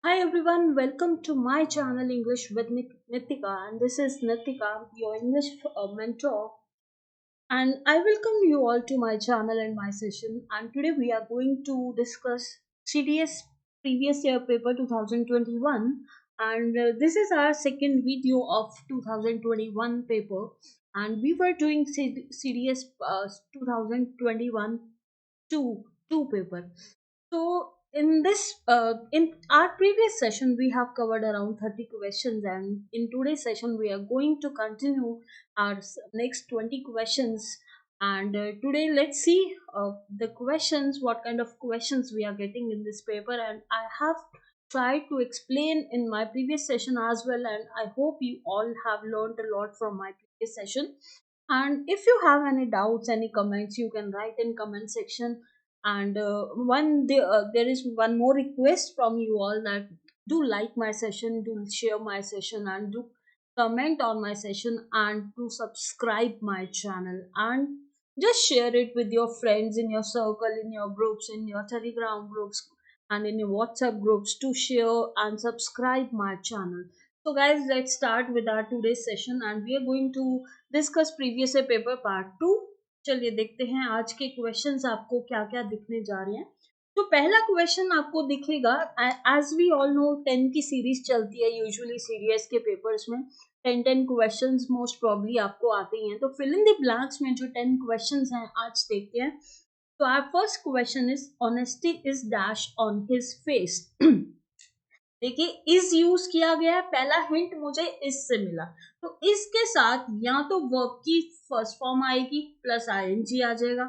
Hi everyone, welcome to my channel English with Nitika, and this is Nitika, your English mentor, and I welcome you all to my channel and my session. And today we are going to discuss CDS previous year paper 2021, and this is our second video of 2021 paper, and we were doing CDS 2021 two paper. So in our previous session, we have covered around 30 questions, and in today's session, we are going to continue our next 20 questions. And today, let's see the questions, what kind of questions we are getting in this paper. And I have tried to explain in my previous session as well, and I hope you all have learned a lot from my previous session. And if you have any doubts, any comments, you can write in comment section. And there is one more request from you all, that do like my session, do share my session, and do comment on my session, and to subscribe my channel, and just share it with your friends in your circle, in your groups, in your Telegram groups, and in your WhatsApp groups, to share and subscribe my channel. So guys, let's start with our today's session, and we are going to discuss previous paper part 2। चलिए देखते हैं आज के questions आपको क्या क्या दिखने जा रहे हैं। तो पहला क्वेश्चन आपको दिखेगा, एज वी ऑल नो 10 की सीरीज चलती है यूजुअली सीडीएस के पेपर्स में। 10 क्वेश्चंस मोस्ट प्रॉब्ली आपको आते ही हैं, तो फिल इन द ब्लैंक्स में जो 10 क्वेश्चंस हैं आज देखते हैं। तो our first question is honesty is dash on his face. देखिए इज यूज किया गया है, पहला हिंट मुझे इस से मिला, तो इसके साथ या तो वर्ब की फर्स्ट फॉर्म आएगी प्लस आईएनजी आ जाएगा,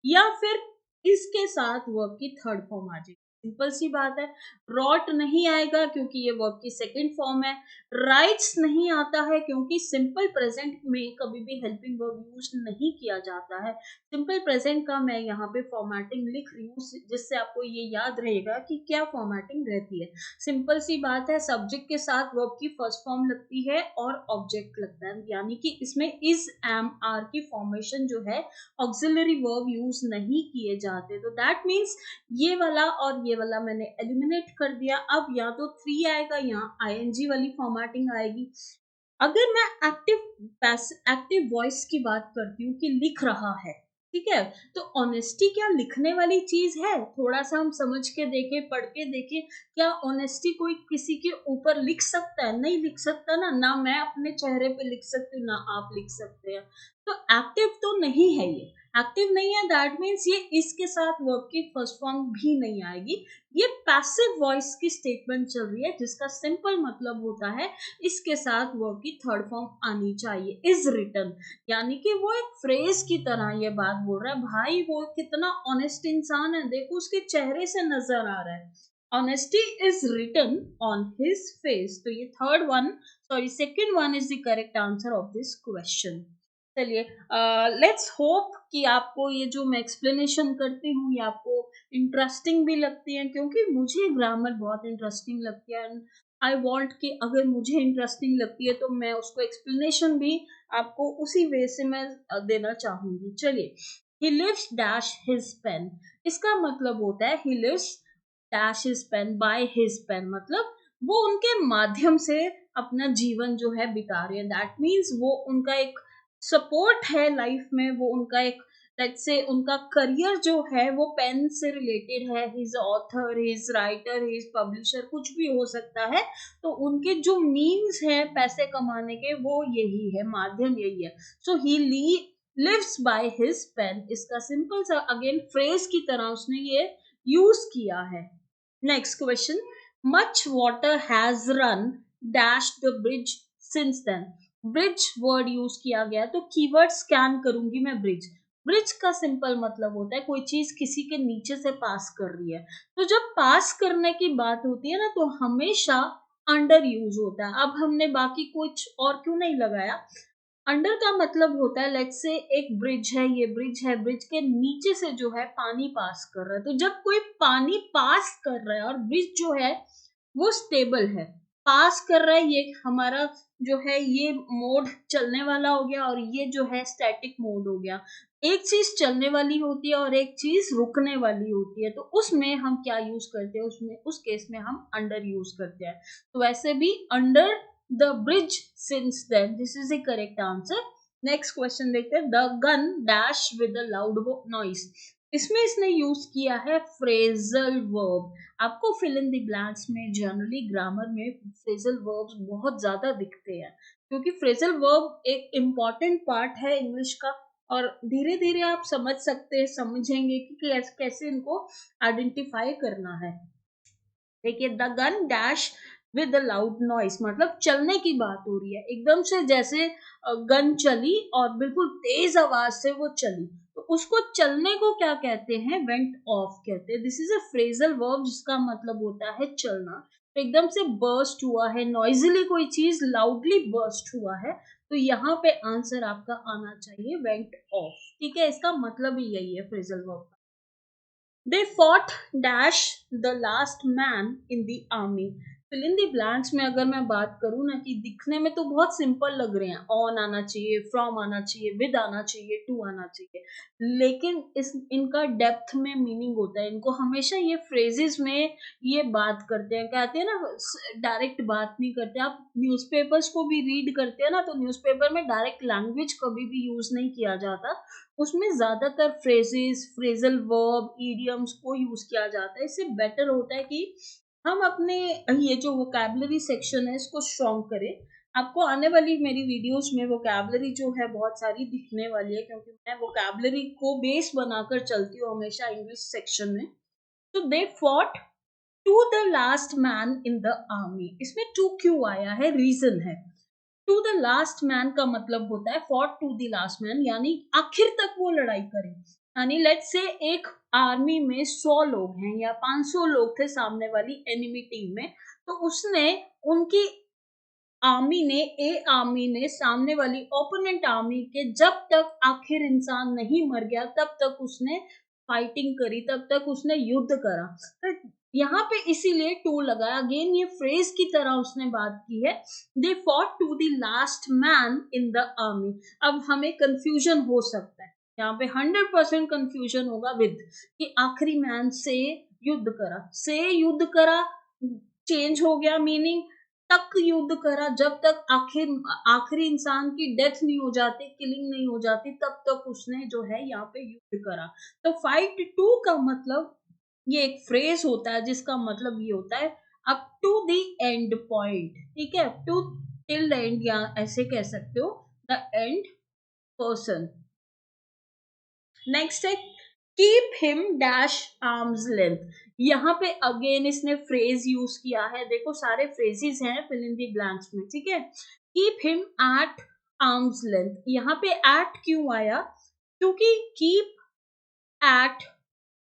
या फिर इसके साथ वर्ब की थर्ड फॉर्म आ जाएगी। सिंपल सी बात है। रॉट नहीं आएगा क्योंकि ये वर्ब की सेकंड फॉर्म है। राइट्स नहीं आता है क्योंकि सिंपल प्रेजेंट में कभी भी हेल्पिंग वर्ब यूज नहीं किया जाता है। सिंपल प्रेजेंट का मैं यहाँ पे फॉर्मेटिंग लिख रही हूँ जिससे आपको ये याद रहेगा कि क्या फॉर्मेटिंग रहती है। सिंपल सी बात है, सब्जेक्ट के साथ वर्ब की फर्स्ट फॉर्म लगती है और ऑब्जेक्ट लगता है, यानी कि इसमें इज एम आर की फॉर्मेशन जो है ऑक्सिलरी वर्ब यूज नहीं किए जाते। तो दैट मीन्स ये वाला और ये वाला मैंने एलिमिनेट कर दिया। अब या तो 3 आएगा या आईएनजी वाली फॉर्मेटिंग आएगी। अगर मैं एक्टिव वॉइस की बात करती हूँ कि लिख रहा है, ठीक है, तो ऑनेस्टी क्या लिखने वाली चीज है? थोड़ा सा हम समझ के देखें, पढ़ के देखें, क्या ऑनेस्टी कोई किसी के ऊपर लिख सकता है? नहीं लिख सकता ना मैं अपने चेहरे पे लिख सकती हूँ, ना आप लिख सकते हैं। तो एक्टिव तो नहीं है, ये एक्टिव नहीं है, दैट मीन्स ये इसके साथ वर्ब की फर्स्ट फॉर्म भी नहीं आएगी। ये पैसिव वॉइस की स्टेटमेंट चल रही है जिसका सिंपल मतलब होता है इसके साथ वर्ब की थर्ड फॉर्म आनी चाहिए, इज रिटन। यानी कि वो एक फ्रेज की तरह ये बात बोल रहा है, भाई वो कितना ऑनेस्ट इंसान है, देखो उसके चेहरे से नजर आ रहा है। Honesty is written on his face. तो ये third one, sorry second one is the correct answer of this question. चलिए लेट्स होप कि आपको ये जो मैं एक्सप्लेनेशन करती हूँ ये आपको इंटरेस्टिंग भी लगती है, क्योंकि मुझे ग्रामर बहुत इंटरेस्टिंग लगती है। एंड आई वांट कि अगर मुझे इंटरेस्टिंग लगती है तो मैं उसको एक्सप्लेनेशन भी आपको उसी वे से मैं देना चाहूंगी। चलिए, he lives dash his pen, इसका मतलब होता है he lives dash his pen by his pen, मतलब वो उनके माध्यम से अपना जीवन जो है बिता रहे हैं। दैट मीन्स वो उनका एक सपोर्ट है लाइफ में, वो उनका एक लेट्स से उनका करियर जो है वो पेन से रिलेटेड है। His author, his writer, his publisher, कुछ भी हो सकता है। तो उनके जो मीन्स है पैसे कमाने के वो यही है, माध्यम यही है। So he lives by his pen, इसका सिंपल सा अगेन फ्रेज की तरह उसने ये यूज किया है। Next question, much water has run dash the bridge since then. Bridge word use किया गया, तो कीवर्ड स्कैन करूंगी मैं ब्रिज। ब्रिज का सिंपल मतलब होता है कोई चीज किसी के नीचे से पास कर रही है। तो जब पास करने की बात होती है ना, तो हमेशा अंडर यूज होता है। अब हमने बाकी कुछ और क्यों नहीं लगाया। अंडर का मतलब होता है लेट्स से एक ब्रिज है, ये ब्रिज है, ब्रिज के नीचे से जो है पानी पास कर रहा है। तो जब कोई पानी पास कर रहा है और ब्रिज जो है वो स्टेबल है, पास कर रहा है, ये हमारा जो है ये मोड चलने वाला हो गया, और ये जो है स्टैटिक मोड हो गया। एक चीज चलने वाली होती है और एक चीज रुकने वाली होती है, तो उसमें हम क्या यूज करते हैं, उसमें उस केस में हम अंडर यूज करते हैं। तो वैसे भी under the bridge since then, this is the correct answer. Next question देखते हैं, the gun dash with a loud noise. इसमें इसने यूज किया है फ्रेजल वर्ब। आपको फिल इन द ब्लैंक्स में जनरली ग्रामर में फ्रेजल वर्ब्स बहुत ज्यादा दिखते हैं, क्योंकि फ्रेजल वर्ब एक इम्पॉर्टेंट पार्ट है इंग्लिश का, और धीरे धीरे आप समझ सकते हैं, समझेंगे कि कैसे इनको आइडेंटिफाई करना है। देखिए, the gun dash with loud noise, मतलब चलने की बात हो रही है, एकदम से जैसे गन चली और बिल्कुल तेज आवाज से वो चली, तो उसको चलने को क्या कहते हैं, वेंट ऑफ कहते हैं। This is a phrasal verb जिसका मतलब होता है चलना। तो एकदम से बर्स्ट हुआ है, नॉइजली कोई चीज लाउडली बर्स्ट हुआ है, तो यहाँ पे आंसर आपका आना चाहिए वेंट ऑफ। ठीक है, इसका मतलब ही यही है phrasal verb. They fought dash the last man in the army. Fill in the blanks में अगर मैं बात करूँ ना, कि दिखने में तो बहुत सिंपल लग रहे हैं, ऑन आना चाहिए, फ्रॉम आना चाहिए, विद आना चाहिए, टू आना चाहिए, लेकिन इस इनका डेप्थ में मीनिंग होता है। इनको हमेशा ये फ्रेजेस में ये बात करते हैं, कहते हैं ना, डायरेक्ट बात नहीं करते। आप न्यूज़पेपर्स को भी रीड करते हैं ना, तो न्यूज़पेपर में डायरेक्ट लैंग्वेज कभी भी यूज नहीं किया जाता, उसमें ज्यादातर फ्रेजेस, फ्रेजल वर्ब, इडियम्स को यूज किया जाता है। इससे बेटर होता है कि हम अपने ये जो वोकैबुलरी सेक्शन है इसको स्ट्रॉन्ग करें। आपको आने वाली मेरी वीडियोस में वोकैबुलरी जो है बहुत सारी दिखने वाली है, क्योंकि मैं वोकैबुलरी को बेस बनाकर चलती हूँ हमेशा इंग्लिश सेक्शन में। तो they fought to the last man in the army, इसमें टू क्यों आया है, रीजन है। टू द लास्ट मैन का मतलब होता है fought to the last man, यानी आखिर तक वो लड़ाई करें। यानी लेट्स से एक आर्मी में 100 लोग हैं या 500 लोग थे सामने वाली एनिमी टीम में, तो उसने उनकी आर्मी ने सामने वाली ओपोनेंट आर्मी के जब तक आखिर इंसान नहीं मर गया तब तक उसने फाइटिंग करी, तब तक उसने युद्ध करा। तो यहाँ पे इसीलिए टू लगाया, अगेन ये फ्रेज की तरह उसने बात की है, they fought to the last man in the army. अब हमें कंफ्यूजन हो सकता है यहाँ पे, 100% कंफ्यूजन होगा विद, कि आखिरी मैन से युद्ध करा, से युद्ध करा चेंज हो गया मीनिंग, तक युद्ध करा, जब तक आखिरी इंसान की डेथ नहीं हो जाती, किलिंग नहीं हो जाती, तब तक उसने जो है यहाँ पे युद्ध करा। तो फाइट टू का मतलब, ये एक फ्रेज होता है जिसका मतलब ये होता है up to the end point. ठीक है, टू टिल द एंड, या ऐसे कह सकते हो द एंड पर्सन। नेक्स्ट है, keep him dash arms length. यहाँ पे अगेन इसने फ्रेज यूज किया है, देखो सारे फ्रेजेस हैं फिल इन दी ब्लैंक्स में। ठीक है, keep him at arms length, यहाँ पे एट क्यों आया, क्योंकि कीप एट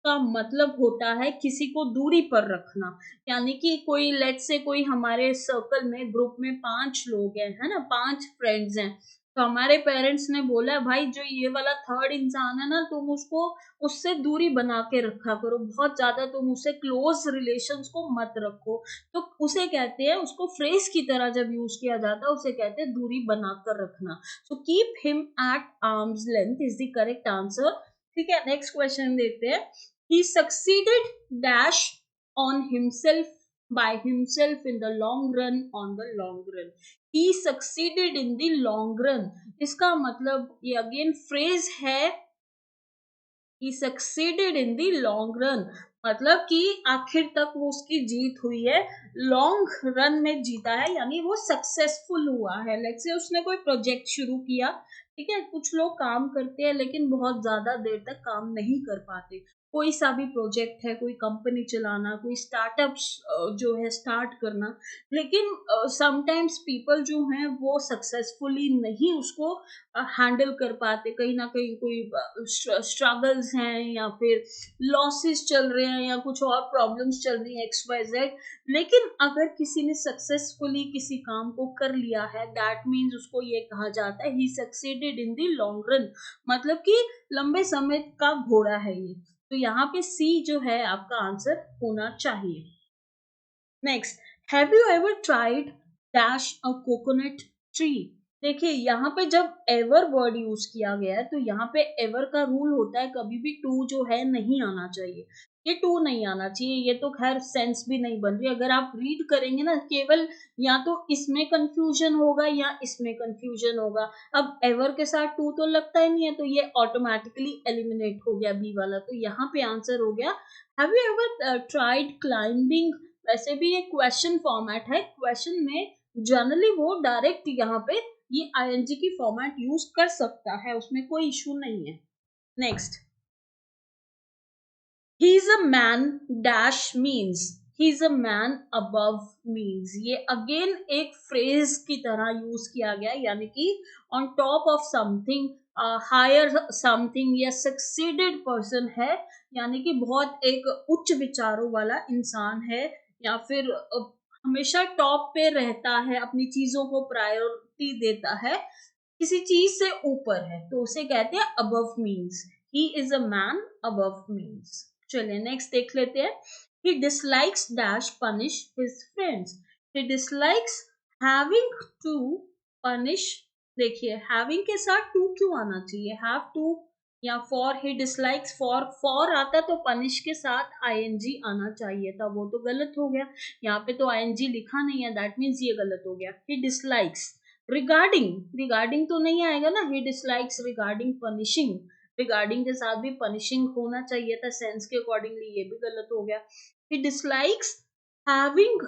का मतलब होता है किसी को दूरी पर रखना। यानी कि कोई लेट्स से कोई हमारे सर्कल में ग्रुप में 5 लोग हैं, है ना, 5 फ्रेंड्स हैं, तो हमारे पेरेंट्स ने बोला भाई जो ये वाला थर्ड इंसान है ना, तुम उसको उससे दूरी बना के रखा करो, बहुत ज्यादा तुम उससे क्लोज रिलेशंस को मत रखो। तो उसे कहते हैं, उसको फ्रेज की तरह जब यूज किया जाता है उसे कहते हैं दूरी बनाकर रखना। So keep him at arms length is the correct answer. ठीक है, नेक्स्ट क्वेश्चन देते हैं, he succeeded dash on himself by himself in the long run, on the long run, he succeeded in the long run, इसका मतलब ये again phrase है, he succeeded in the long run, मतलब कि आखिर तक वो उसकी जीत हुई है, लॉन्ग रन में जीता है, यानी वो सक्सेसफुल हुआ है। लेट्स से उसने कोई प्रोजेक्ट शुरू किया, ठीक है, कुछ लोग काम करते हैं लेकिन बहुत ज्यादा देर तक काम नहीं कर पाते, कोई सा भी प्रोजेक्ट है, कोई कंपनी चलाना, कोई स्टार्टअप जो है स्टार्ट करना, लेकिन समटाइम्स पीपल जो हैं वो सक्सेसफुली नहीं उसको हैंडल कर पाते, कहीं ना कहीं कोई स्ट्रगल्स हैं या फिर लॉसेस चल रहे हैं या कुछ और प्रॉब्लम्स चल रही हैं, एक्स वाई जेड। लेकिन अगर किसी ने सक्सेसफुली किसी काम को कर लिया है, दैट मीन्स उसको ये कहा जाता है he succeeded in the long run, मतलब कि लंबे समय का घोड़ा है ये। तो यहाँ पे सी जो है आपका आंसर होना चाहिए। Next, have you ever tried dash a coconut tree. देखिए यहाँ पे जब एवर वर्ड यूज किया गया है तो यहाँ पे एवर का रूल होता है कभी भी टू जो है नहीं आना चाहिए, ये टू नहीं आना चाहिए, ये तो खैर सेंस भी नहीं बन रही। अगर आप रीड करेंगे ना केवल या तो इसमें कंफ्यूजन होगा या इसमें कंफ्यूजन होगा। अब एवर के साथ टू तो लगता ही नहीं है तो ये ऑटोमेटिकली एलिमिनेट हो गया बी वाला, तो यहाँ पे आंसर हो गया have you ever tried climbing. वैसे भी ये क्वेश्चन फॉर्मेट है, क्वेश्चन में जनरली वो डायरेक्ट यहाँ पे ये आईएनजी की फॉर्मेट यूज कर सकता है, उसमें कोई इशू नहीं है। Next, he is a man dash means, he is a man above means, ये अगेन एक फ्रेज की तरह यूज किया गया, यानी कि on top of something, higher something या सक्सीडेड पर्सन है, यानी कि बहुत एक उच्च विचारों वाला इंसान है, या फिर हमेशा टॉप पे रहता है, अपनी चीजों को प्रायोरिटी देता है, किसी चीज से ऊपर है, तो उसे कहते हैं above means. He is a man above means. चलिए नेक्स्ट देख लेते हैं। He dislikes dash punish his friends. He dislikes having to punish. देखिए हैविंग के साथ टू क्यों आना चाहिए, हैव टू या फॉर। ही डिसलाइक्स फॉर आता तो पनिश के साथ आईएनजी आना चाहिए था, वो तो गलत हो गया। यहाँ पे तो आईएनजी लिखा नहीं है, दैट मीन्स ये गलत हो गया। ही डिसलाइक्स रिगार्डिंग तो नहीं आएगा ना, ही डिसलाइक्स रिगार्डिंग पनिशिंग, रिगार्डिंग के साथ भी पनिशिंग होना चाहिए था सेंस के अकॉर्डिंगली, ये भी गलत हो गया। ही डिसलाइक्स हैविंग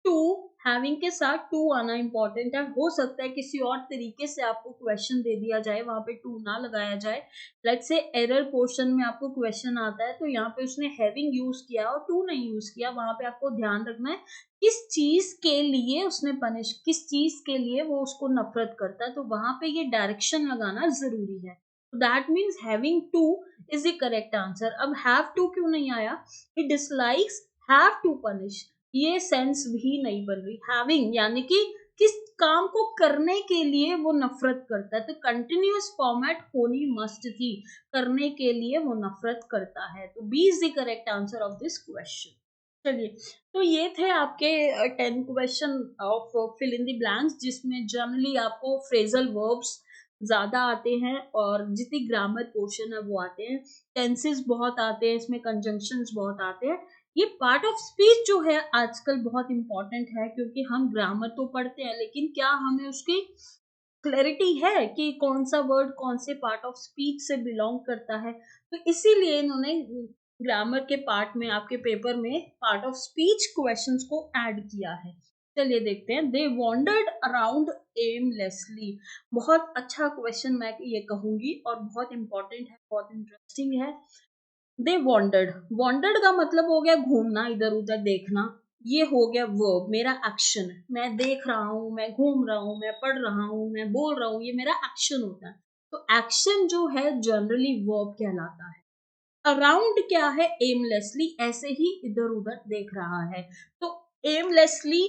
टू, हैविंग के साथ टू आना इंपॉर्टेंट है, हो सकता है किसी और तरीके से आपको क्वेश्चन दे दिया जाए, वहां पे टू ना लगाया जाए। लेट्स से एरर पोर्शन में आपको क्वेश्चन आता है तो यहाँ पे उसने हैविंग यूज किया और टू नहीं यूज किया, वहां पे आपको ध्यान रखना है किस चीज के लिए उसने पनिश, किस चीज के लिए वो उसको नफरत करता है, तो वहां पे ये डायरेक्शन लगाना जरूरी है। That means having two is the correct answer. अब हैव टू क्यों नहीं आया, ही डिसलाइक्स हैव टू पनिश, ये सेंस भी नहीं बन रही। हैविंग यानी कि किस काम को करने के लिए वो नफरत करता है, तो कंटिन्यूअस फॉर्मेट होनी मस्ट थी, करने के लिए वो नफरत करता है, तो B is the correct answer of this question. चलिए, तो ये थे आपके 10 question of fill in the blanks, जिसमें जनरली आपको फ्रेजल वर्ब्स ज्यादा आते हैं और जितनी ग्रामर पोर्शन है वो आते हैं, टेंसेस बहुत आते हैं, इसमें कंजंक्शंस बहुत आते हैं। ये पार्ट ऑफ स्पीच जो है आजकल बहुत इंपॉर्टेंट है, क्योंकि हम ग्रामर तो पढ़ते हैं लेकिन क्या हमें उसकी क्लैरिटी है कि कौन सा वर्ड कौन से पार्ट ऑफ स्पीच से बिलोंग करता है, तो इसीलिए इन्होंने ग्रामर के पार्ट में आपके पेपर में पार्ट ऑफ स्पीच क्वेश्चंस को ऐड किया है। चलिए देखते हैं। दे वॉन्डर्ड अराउंड एमलेसली, बहुत अच्छा क्वेश्चन मैं ये कहूंगी और बहुत इंपॉर्टेंट है, बहुत इंटरेस्टिंग है। दे वॉन्डर्ड, वॉन्डर्ड का मतलब हो गया घूमना, इधर उधर देखना, ये हो गया वर्ब, मेरा एक्शन है, मैं देख रहा हूँ, मैं घूम रहा हूँ, मैं पढ़ रहा हूँ, मैं बोल रहा हूँ, ये मेरा एक्शन होता है। तो एक्शन जो है जनरली वर्ब कहलाता है। अराउंड क्या है, एमलेसली, ऐसे ही इधर उधर देख रहा है, तो एमलेसली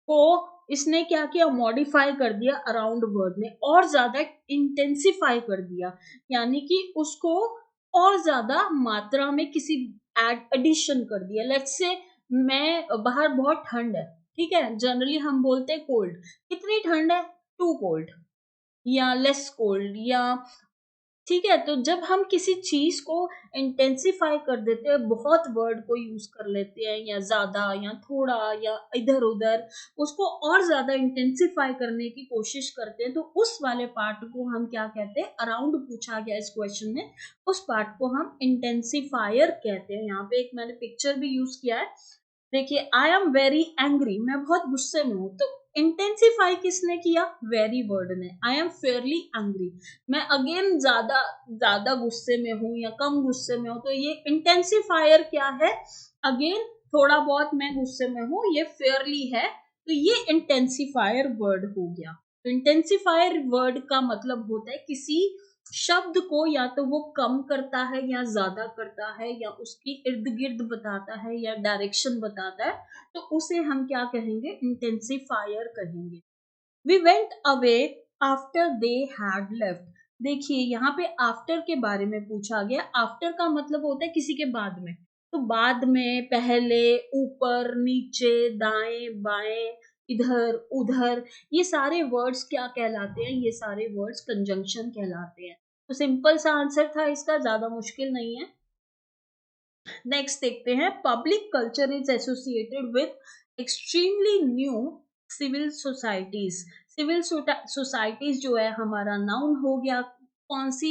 को इसने क्या किया, मॉडिफाई कर दिया अराउंड वर्ड ने, और ज्यादा इंटेंसिफाई कर दिया, यानी कि उसको और ज्यादा मात्रा में किसी एडिशन कर दिया। लेट्स से मैं बाहर बहुत ठंड है, ठीक है, जनरली हम बोलते हैं कोल्ड, कितनी ठंड है, टू कोल्ड या लेस कोल्ड या, ठीक है, तो जब हम किसी चीज को इंटेंसिफाई कर देते हैं, बहुत वर्ड को यूज कर लेते हैं, या ज्यादा या थोड़ा या इधर उधर, उसको और ज्यादा इंटेंसिफाई करने की कोशिश करते हैं, तो उस वाले पार्ट को हम क्या कहते हैं, अराउंड पूछा गया इस क्वेश्चन में, उस पार्ट को हम इंटेंसिफायर कहते हैं। यहाँ पे एक मैंने पिक्चर भी यूज किया है, देखिए, आई एम वेरी एंग्री, मैं बहुत गुस्से में हूं, तो इंटेंसिफाई किसने किया, वेरी वर्ड ने। आई एम फेयरली एंग्री, मैं अगेन ज्यादा ज्यादा गुस्से में हूं या कम गुस्से में हूं, तो ये इंटेंसिफायर क्या है, अगेन थोड़ा बहुत मैं गुस्से में हूं, ये फेयरली है, तो ये इंटेंसिफायर वर्ड हो गया। तो इंटेंसिफायर वर्ड का मतलब होता है किसी शब्द को या तो वो कम करता है या ज्यादा करता है, या उसकी इर्द गिर्द बताता है या डायरेक्शन बताता है, तो उसे हम क्या कहेंगे, इंटेंसिफायर कहेंगे। We went away after they had left. देखिए यहाँ पे आफ्टर के बारे में पूछा गया, आफ्टर का मतलब होता है किसी के बाद में, तो बाद में, पहले, ऊपर, नीचे, दाएं, बाएं, इधर, उधर, ये सारे वर्ड्स क्या कहलाते हैं? ये सारे वर्ड्स कंजंक्शन कहलाते हैं। तो सिंपल सा आंसर था इसका, ज्यादा मुश्किल नहीं है। नेक्स्ट देखते हैं, public culture is associated with extremely new civil societies. Civil societies जो है हमारा नाउन हो गया, कौन सी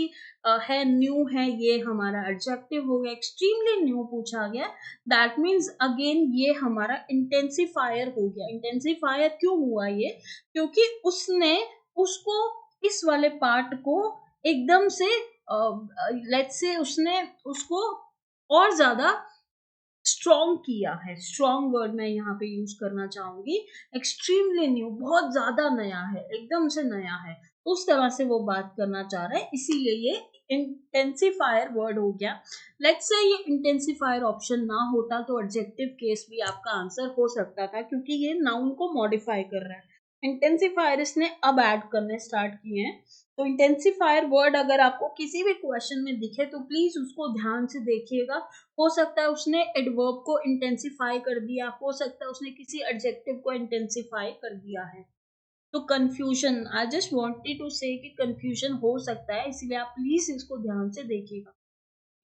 है? न्यू है, ये हमारा एडजेक्टिव हो गया। एक्सट्रीमली न्यू पूछा गया, दैट मीन्स अगेन ये हमारा इंटेंसिफायर हो गया। इंटेंसिफायर क्यों हुआ ये? क्योंकि उसने उसको, इस वाले पार्ट को एकदम से लेट्स से उसने उसको और ज्यादा स्ट्रॉन्ग किया है। स्ट्रॉन्ग वर्ड मैं यहाँ पे यूज करना चाहूंगी। एक्सट्रीमली न्यू, बहुत ज्यादा नया है, एकदम से नया है, उस तरह से वो बात करना चाह रहा है, इसीलिए ये इंटेंसिफायर वर्ड हो गया। लेट्स से ये इंटेंसिफायर ऑप्शन ना होता तो एडजेक्टिव केस भी आपका आंसर हो सकता था, क्योंकि ये नाउन को मॉडिफाई कर रहा है। इंटेंसिफायर इसने अब ऐड करने स्टार्ट किए हैं। तो इंटेंसिफायर वर्ड अगर आपको किसी भी क्वेश्चन में दिखे तो प्लीज उसको ध्यान से देखिएगा। हो सकता है उसने एडवर्ब को इंटेंसिफाई कर दिया, हो सकता है उसने किसी एडजेक्टिव को इंटेंसिफाई कर दिया है। तो confusion, I just wanted to say कि कंफ्यूजन हो सकता है, इसलिए आप प्लीज इसको ध्यान से देखिएगा।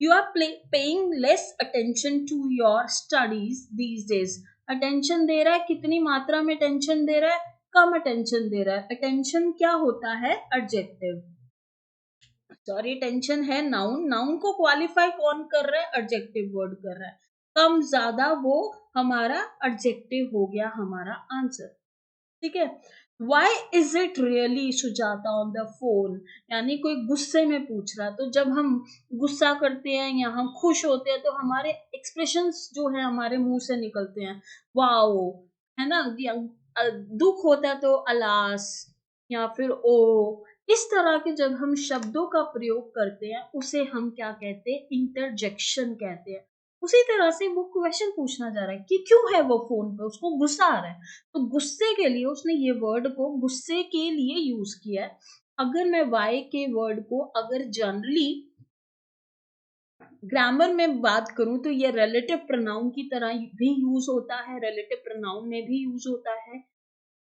You are paying less attention to your studies these days. Attention दे रहा है, कितनी मात्रा में अटेंशन दे रहा है? कम अटेंशन दे रहा है। अटेंशन क्या होता है? एडजेक्टिव। सॉरी, टेंशन है नाउन, नाउन को क्वालिफाई कौन कर रहा है? एडजेक्टिव वर्ड कर रहा है। कम ज्यादा वो हमारा एडजेक्टिव हो गया हमारा आंसर। ठीक है। Why is it really Sujata on the phone? यानी कोई गुस्से में पूछ रहा है। तो जब हम गुस्सा करते हैं या हम खुश होते हैं तो हमारे एक्सप्रेशंस जो है हमारे मुंह से निकलते हैं, वाओ, है ना? या दुख होता है तो अलास, या फिर ओ। इस तरह के जब हम शब्दों का प्रयोग करते हैं उसे हम क्या कहते हैं? इंटरजेक्शन कहते हैं। उसी तरह से वो क्वेश्चन पूछना जा रहा है कि क्यों है वो फोन पे, उसको गुस्सा आ रहा है, तो गुस्से के लिए उसने ये वर्ड को गुस्से के लिए यूज किया है। अगर मैं वाई के वर्ड को अगर जनरली ग्रामर में बात करूं तो ये रिलेटिव प्रोनाउन की तरह भी यूज होता है, रिलेटिव प्रोनाउन में भी यूज होता है।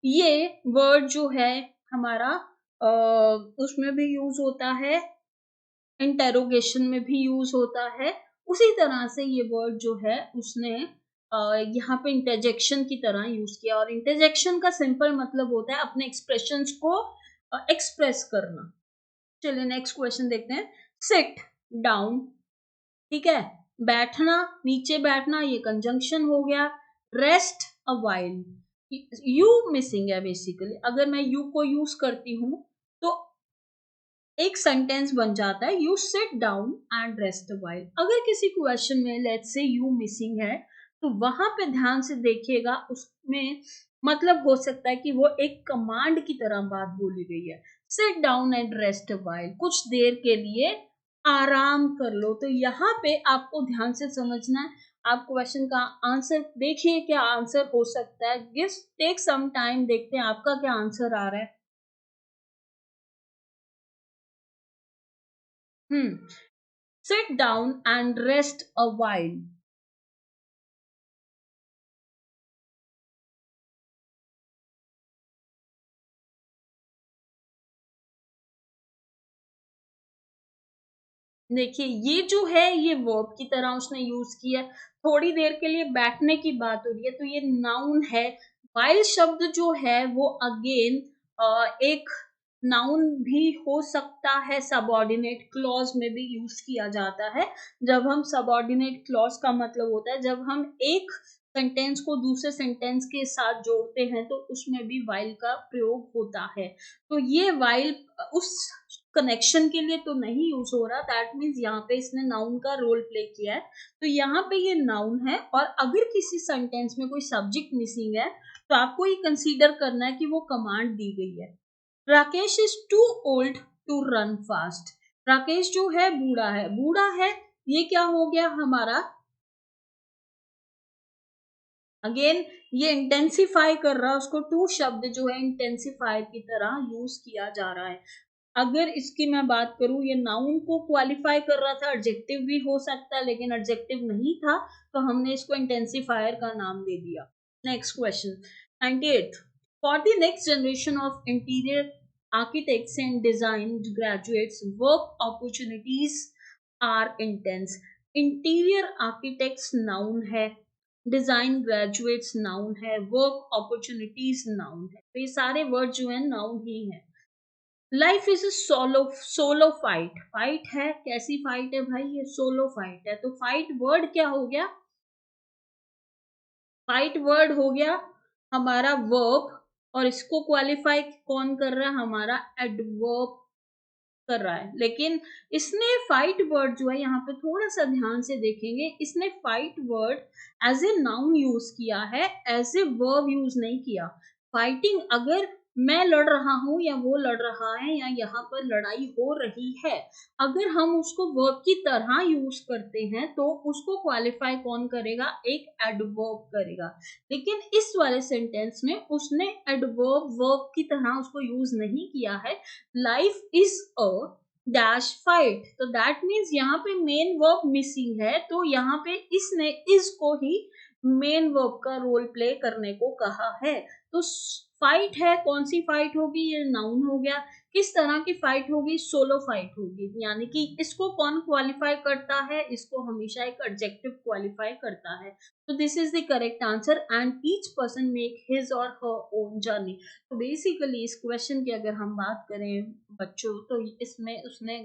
ये वर्ड जो है हमारा उसमें भी यूज होता है, इंटेरोगेशन में भी यूज होता है। उसी तरह से ये वर्ड जो है उसने यहाँ पे इंटरजेक्शन की तरह यूज किया। और इंटरजेक्शन का सिंपल मतलब होता है अपने एक्सप्रेशंस को एक्सप्रेस करना। चलिए नेक्स्ट क्वेश्चन देखते हैं। सिट डाउन, ठीक है, बैठना, नीचे बैठना, ये कंजंक्शन हो गया। Rest a while, you missing है बेसिकली। अगर मैं यू को यूज करती हूँ तो एक सेंटेंस बन जाता है, you sit down and rest a while. अगर किसी क्वेश्चन में लेट्स से यू मिसिंग है तो वहां पे ध्यान से देखिएगा, उसमें मतलब हो सकता है कि वो एक कमांड की तरह बात बोली गई है। Sit down and rest a while, कुछ देर के लिए आराम कर लो। तो यहाँ पे आपको ध्यान से समझना है। आप क्वेश्चन का आंसर देखिए, क्या आंसर हो सकता है। गिव टेक सम टाइम, देखते हैं आपका क्या आंसर आ रहा है। Sit down and rest a while. देखिए ये जो है ये वर्ब की तरह उसने यूज किया। थोड़ी देर के लिए बैठने की बात हो रही है तो ये नाउन है। वाइल शब्द जो है वो अगेन एक नाउन भी हो सकता है, सबऑर्डिनेट क्लॉज में भी यूज किया जाता है। जब हम सबऑर्डिनेट क्लॉज का मतलब होता है जब हम एक सेंटेंस को दूसरे सेंटेंस के साथ जोड़ते हैं तो उसमें भी वाइल का प्रयोग होता है। तो ये वाइल उस कनेक्शन के लिए तो नहीं यूज हो रहा, दैट मीन्स यहाँ पे इसने नाउन का रोल प्ले किया है। तो यहाँ पे ये नाउन है, और अगर किसी सेंटेंस में कोई सब्जेक्ट मिसिंग है तो आपको ये कंसीडर करना है कि वो कमांड दी गई है। Rakesh is too old to run fast. Rakesh जो है बूढ़ा है, बूढ़ा है, ये क्या हो गया हमारा? अगेन ये इंटेंसिफाई कर रहा है उसको, टू शब्द जो है इंटेंसिफायर की तरह यूज किया जा रहा है। अगर इसकी मैं बात करूं, ये नाउन को क्वालिफाई कर रहा था, एडजेक्टिव भी हो सकता है लेकिन एडजेक्टिव नहीं था, तो हमने इसको इंटेंसिफायर का नाम दे दिया। Next question 98, for the next generation of interior architects and design graduates, work opportunities are intense. Interior architects noun है, डिजाइन ग्रेजुएट्स नाउन है, वर्क अपॉर्चुनिटीज नाउन है, तो ये सारे वर्ड जो है नाउन ही है। Life is a solo fight, fight है, कैसी फाइट है भाई, ये सोलो फाइट है। तो फाइट वर्ड क्या हो गया, फाइट वर्ड हो गया हमारा वर्ब, और इसको क्वालिफाई कौन कर रहा है, हमारा एडवर्ब कर रहा है। लेकिन इसने फाइट वर्ड जो है, यहाँ पे थोड़ा सा ध्यान से देखेंगे, इसने fight word as a noun use किया है, एज ए वर्ब यूज नहीं किया। फाइटिंग अगर मैं लड़ रहा हूं या वो लड़ रहा है या यहाँ पर लड़ाई हो रही है, अगर हम उसको वर्ब की तरह यूज करते हैं तो उसको क्वालिफाई कौन करेगा, एक एडवर्ब करेगा। लेकिन इस वाले सेंटेंस में उसने एडवर्ब वर्ब की तरह उसको यूज नहीं किया है। Life is a dash fight, तो दैट मीन्स यहाँ पे मेन वर्ब मिसिंग है, तो यहाँ पे इसने इस को ही मेन वर्ब का रोल प्ले करने को कहा है। तो फाइट है, कौन सी फाइट होगी, ये नाउन हो गया। किस तरह की फाइट होगी, सोलो फाइट होगी, यानी कि इसको कौन क्वालिफाई करता है, इसको हमेशा एक एडजेक्टिव क्वालिफाई करता है। तो this is the correct answer, and each person make his और हर ओन जर्नी। तो बेसिकली इस क्वेश्चन की अगर हम बात करें बच्चों, तो इसमें उसने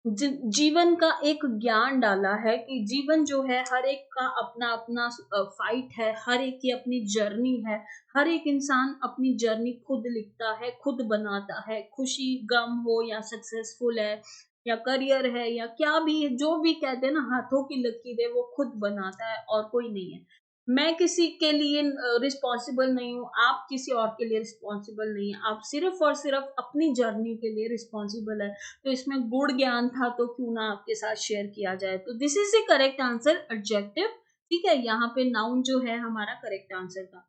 जीवन का एक ज्ञान डाला है कि जीवन जो है हर एक का अपना अपना फाइट है, हर एक की अपनी जर्नी है। हर एक इंसान अपनी जर्नी खुद लिखता है, खुद बनाता है, खुशी गम हो या सक्सेसफुल है या करियर है या क्या भी, जो भी कहते हैं ना, हाथों की लकीर है, वो खुद बनाता है और कोई नहीं है। मैं किसी के लिए रिस्पॉन्सिबल नहीं हूँ, आप किसी और के लिए रिस्पॉन्सिबल नहीं है, आप सिर्फ और सिर्फ अपनी जर्नी के लिए रिस्पॉन्सिबल है। तो इसमें गुड़ ज्ञान था, तो क्यों ना आपके साथ शेयर किया जाए। तो this is the correct answer, adjective. ठीक है, यहाँ पे नाउन जो है हमारा करेक्ट आंसर था।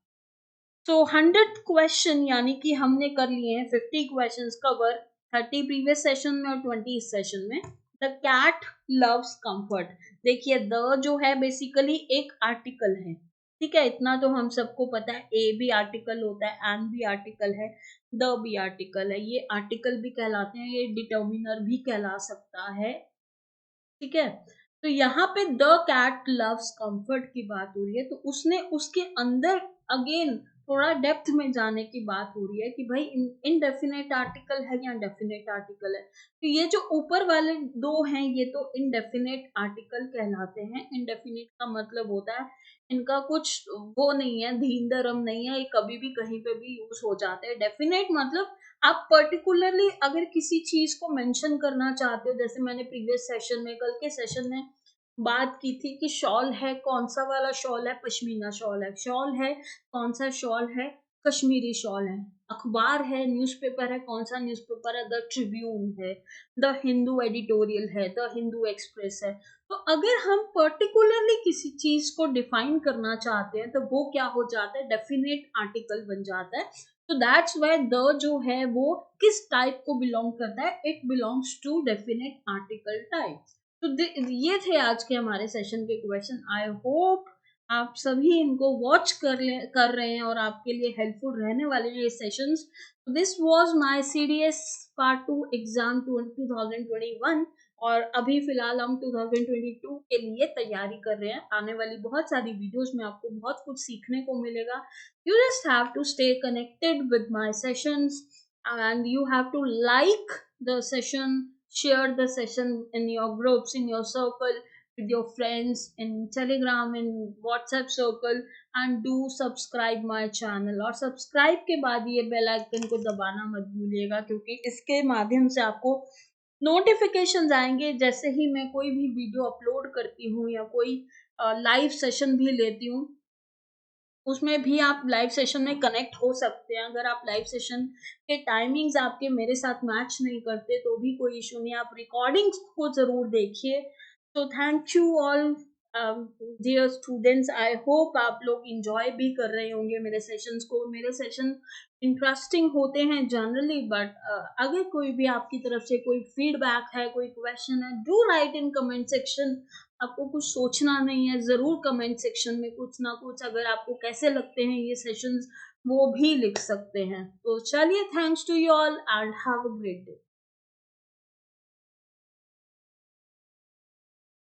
तो 100th क्वेश्चन, यानी कि हमने कर लिए हैं 50 क्वेश्चंस कवर, 30 प्रीवियस सेशन में और 20 इस सेशन में। द कैट लव्स कंफर्ट, देखिए द जो है बेसिकली एक आर्टिकल है। ठीक है, इतना तो हम सबको पता है, ए भी आर्टिकल होता है, एन भी आर्टिकल है, द भी आर्टिकल है, ये आर्टिकल भी कहलाते हैं, ये डिटर्मिनर भी कहला सकता है। ठीक है, तो यहाँ पे द कैट लव्स कंफर्ट की बात हो रही है, तो उसने उसके अंदर अगेन थोड़ा डेप्थ में जाने की बात हो रही है कि भाई इनडेफिनेट आर्टिकल है या डेफिनेट आर्टिकल है। तो ये जो ऊपर वाले दो हैं, ये तो इनडेफिनेट आर्टिकल कहलाते हैं। इनडेफिनेट का मतलब होता है इनका कुछ वो नहीं है, धीन धर्म नहीं है, ये कभी भी कहीं पे भी यूज हो जाते हैं। डेफिनेट मतलब आप पर्टिकुलरली अगर किसी चीज को मेंशन करना चाहते हो, जैसे मैंने प्रीवियस सेशन में, कल के सेशन में बात की थी कि शॉल है, कौन सा वाला शॉल है, पश्मीना शॉल है। शॉल है, कौन सा शॉल है, कश्मीरी शॉल है। अखबार है, न्यूज़पेपर है, कौन सा न्यूज़पेपर है, द ट्रिब्यून है, द हिंदू एडिटोरियल है, द हिंदू एक्सप्रेस है। तो अगर हम पर्टिकुलरली किसी चीज को डिफाइन करना चाहते हैं तो वो क्या हो जाता है, डेफिनेट आर्टिकल बन जाता है। तो दैट्स वाई द जो है वो किस टाइप को बिलोंग करता है, it belongs to definite article type. तो ये थे आज के हमारे सेशन के क्वेश्चन। आई होप आप सभी इनको वॉच कर रहे हैं और आपके लिए हेल्पफुल रहने वाले हैं ये sessions. This was my CDS part 2 exam 2021, और अभी फिलहाल हम 2022 के लिए तैयारी कर रहे हैं। आने वाली बहुत सारी वीडियोस में आपको बहुत कुछ सीखने को मिलेगा। You just have to stay connected with my sessions, and you have to like the session, share the session in your groups, in your circle, with your friends, in Telegram, in WhatsApp circle, and do subscribe my channel। और subscribe के बाद ये bell icon को दबाना मत भूलिएगा, क्योंकि इसके माध्यम से आपको नोटिफिकेशंस आएंगे जैसे ही मैं कोई भी वीडियो अपलोड करती हूँ या कोई लाइव सेशन भी लेती हूँ। उसमें भी आप लाइव सेशन में कनेक्ट हो सकते हैं। अगर आप लाइव सेशन के टाइमिंग्स आपके मेरे साथ मैच नहीं करते तो भी कोई इशू नहीं, आप रिकॉर्डिंग्स को जरूर देखिए। तो thank you all dear students, I hope आप लोग इंजॉय भी कर रहे होंगे मेरे सेशंस को। मेरे सेशन इंटरेस्टिंग होते हैं जनरली, बट अगर कोई भी आपकी तरफ से कोई फीडबैक है, कोई क्वेश्चन है, do right in comment section. आपको कुछ सोचना नहीं है, ज़रूर कमेंट सेक्शन में कुछ ना कुछ, अगर आपको कैसे लगते हैं ये सेशंस, वो भी लिख सकते हैं। तो चलिए, thanks to you all and have a great day.